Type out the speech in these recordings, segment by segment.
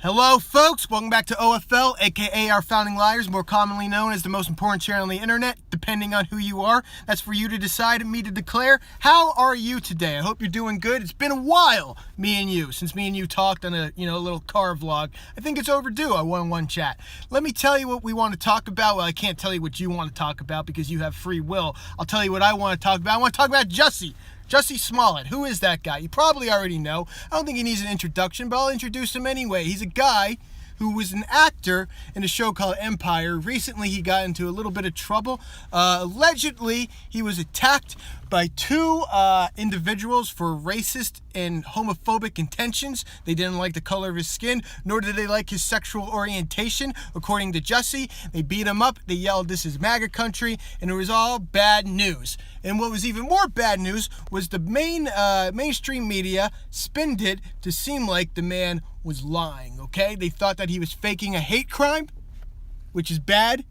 Hello, folks. Welcome back to OFL, aka Our Founding Liars, more commonly known as the most important channel on the internet, depending on who you are. That's for you to decide and me to declare. How are you today? I hope you're doing good. It's been a while, since me and you talked on a little car vlog. I think it's overdue, a one-on-one chat. Let me tell you what we want to talk about. Well, I can't tell you what you want to talk about because you have free will. I'll tell you what I want to talk about. I want to talk about Jussie Smollett. Who is that guy? You probably already know. I don't think he needs an introduction, but I'll introduce him anyway. He's a guy who was an actor in a show called Empire. Recently, he got into a little bit of trouble. Allegedly, he was attacked by two individuals for racist and homophobic intentions. They didn't like the color of his skin, nor did they like his sexual orientation. According to Jussie, they beat him up, they yelled, "This is MAGA country," and it was all bad news. And what was even more bad news was the mainstream media spinned it to seem like the man was lying, okay? They thought that he was faking a hate crime, which is bad.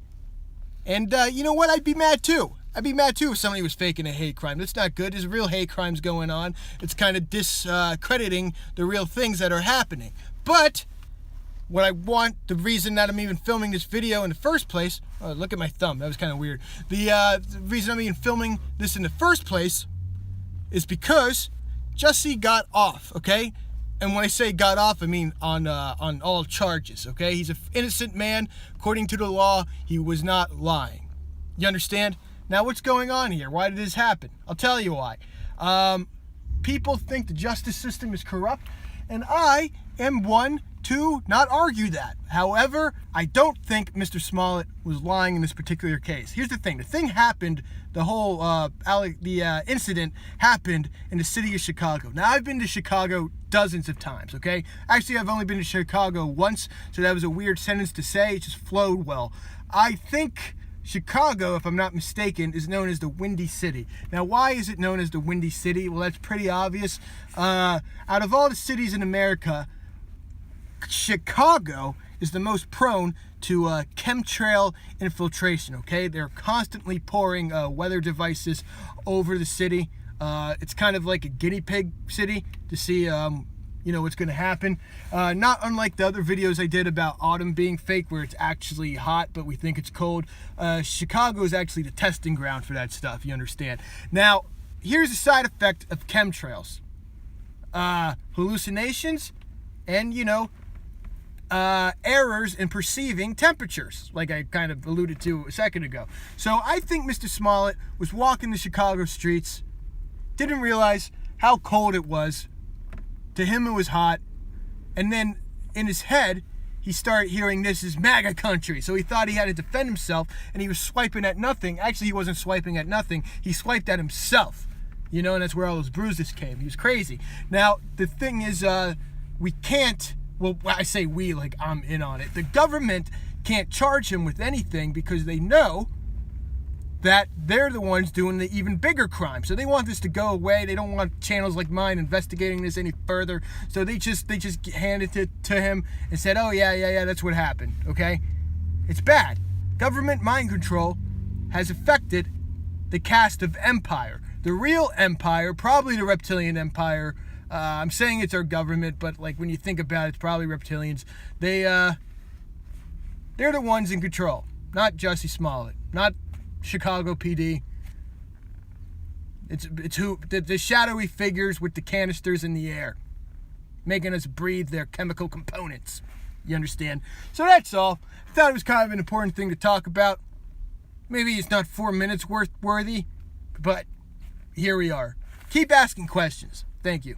And you know what? I'd be mad too. I'd be mad too if somebody was faking a hate crime. That's not good. There's real hate crimes going on. It's kind of discrediting the real things that are happening. But what I want, the reason that I'm even filming this video in the first place, oh, look at my thumb, that was kind of weird. The reason I'm even filming this in the first place is because Jussie got off, okay? And when I say got off, I mean on all charges, okay? He's an innocent man. According to the law, he was not lying. You understand? Now, what's going on here? Why did this happen? I'll tell you why. People think the justice system is corrupt, and I am one to not argue that. However, I don't think Mr. Smollett was lying in this particular case. Here's the thing. The thing happened, the whole incident happened in the city of Chicago. Now, I've been to Chicago dozens of times, okay? Actually, I've only been to Chicago once, so that was a weird sentence to say. It just flowed well. I think Chicago, if I'm not mistaken, is known as the Windy City. Now, why is it known as the Windy City? Well, that's pretty obvious. Out of all the cities in America, Chicago is the most prone to chemtrail infiltration, okay? They're constantly pouring weather devices over the city. It's kind of like a guinea pig city to see what's going to happen. Not unlike the other videos I did about autumn being fake, where it's actually hot, but we think it's cold. Chicago is actually the testing ground for that stuff, you understand? Now, here's a side effect of chemtrails. Hallucinations and, errors in perceiving temperatures, like I kind of alluded to a second ago. So I think Mr. Smollett was walking the Chicago streets, didn't realize how cold it was. To him, it was hot. And then in his head, he started hearing this is MAGA country. So he thought he had to defend himself, and he was swiping at nothing. Actually, he wasn't swiping at nothing. He swiped at himself, and that's where all those bruises came. He was crazy. Now, the thing is, we can't, well, I say we like I'm in on it. The government can't charge him with anything because they know that they're the ones doing the even bigger crime. So they want this to go away. They don't want channels like mine investigating this any further. So they just handed it to him and said, oh, yeah, that's what happened, okay? It's bad. Government mind control has affected the cast of Empire. The real Empire, probably the reptilian Empire. I'm saying it's our government, but like when you think about it, it's probably reptilians. They're the ones in control, not Jussie Smollett, not Chicago PD. It's who the shadowy figures with the canisters in the air, making us breathe their chemical components. You understand? So that's all. I thought it was kind of an important thing to talk about. Maybe it's not 4 minutes worthy, but here we are. Keep asking questions. Thank you.